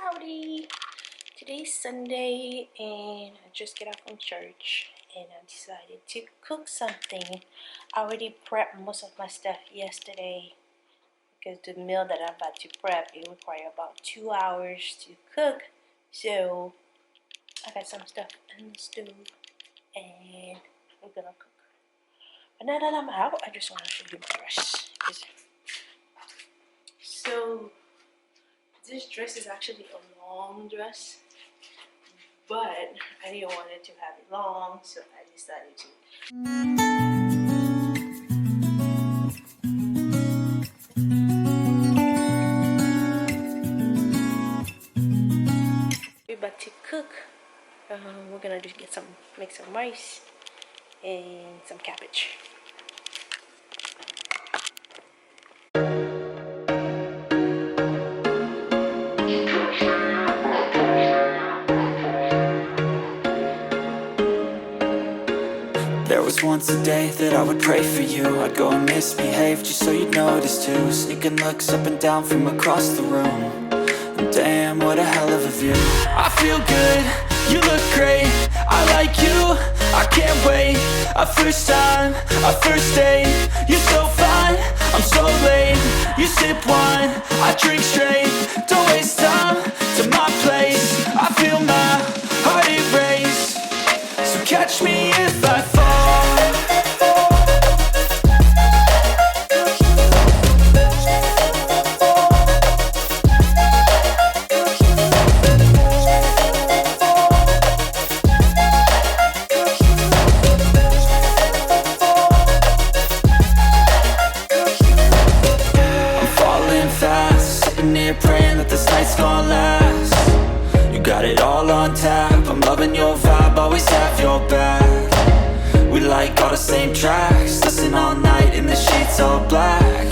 Howdy! Today's Sunday and I just got out from church and I decided to cook something. I already prepped most of my stuff yesterday because the meal that I'm about to prep, it requires about 2 hours to cook. So I got some stuff in the stove and we're gonna cook. But now that I'm out, I just want to show you my dress. So this dress is actually a long dress, but I didn't want it to have it long, so I decided to. We're about to cook. We're gonna just make some rice and some cabbage. There was once a day that I would pray for you. I'd go and misbehave just so you'd notice too. Sneaking looks up and down from across the room. And damn, what a hell of a view. I feel good, you look great, I like you, I can't wait. A first time, a first date. You're so fine, I'm so late. You sip wine, I drink straight. Don't waste time to my place. I feel my heart erase. So catch me if I fall. I'm falling fast, sitting here praying that this night's gonna last. You got it all on tap, I'm loving your vibe, always have your back. We like all the same tracks, listen all night in the sheets all black.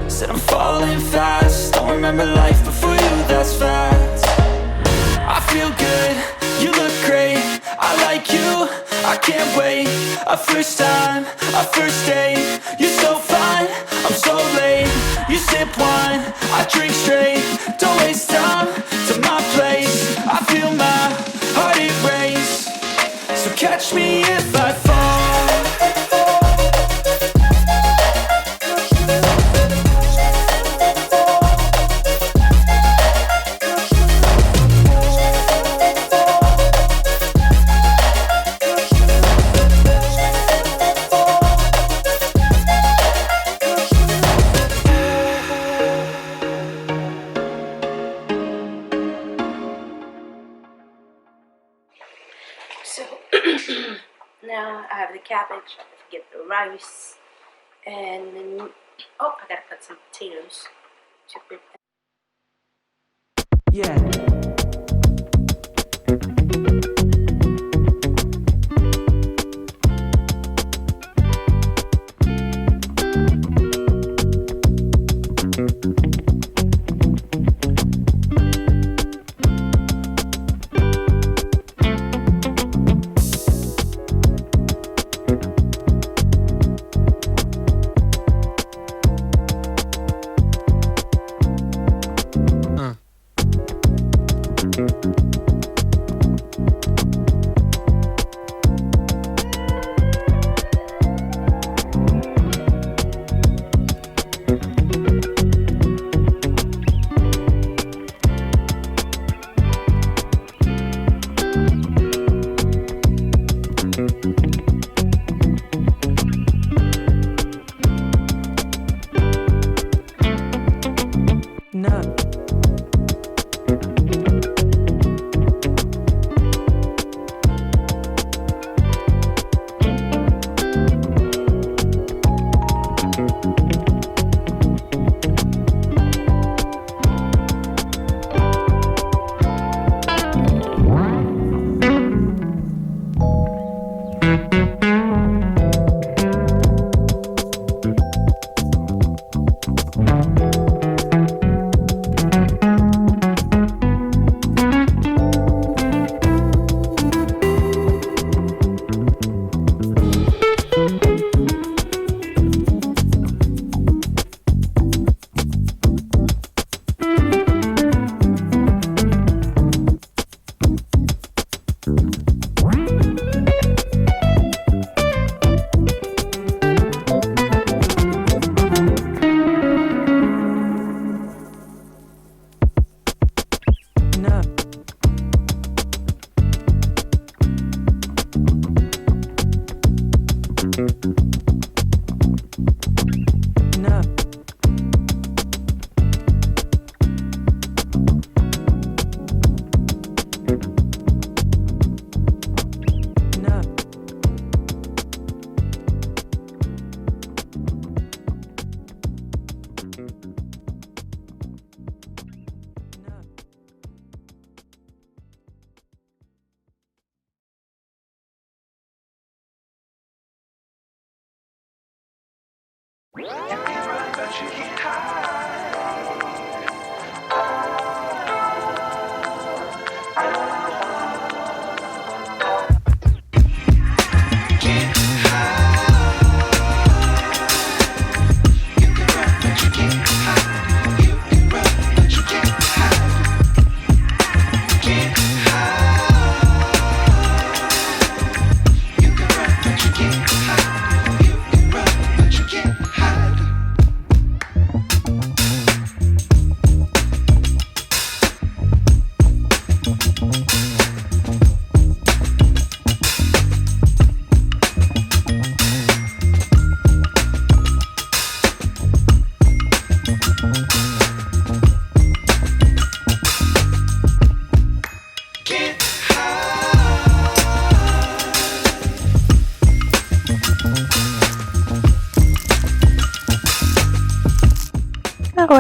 Said I'm falling fast, don't remember life before you, that's fact. I feel good, you look great, I like you, I can't wait. A first time, a first date. You're so fine, I'm so late. You sip wine, I drink straight. Don't waste time to my place. I feel my heart erase. So catch me if I fall. So now I have the cabbage, I have to get the rice, and then I gotta cut some potatoes to prepare. Yeah.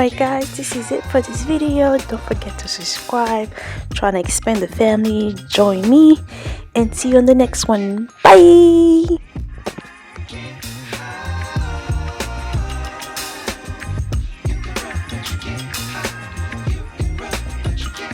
Alright guys, this is it for this video. Don't forget to subscribe, trying to expand the family, join me, and see you on the next one. Bye.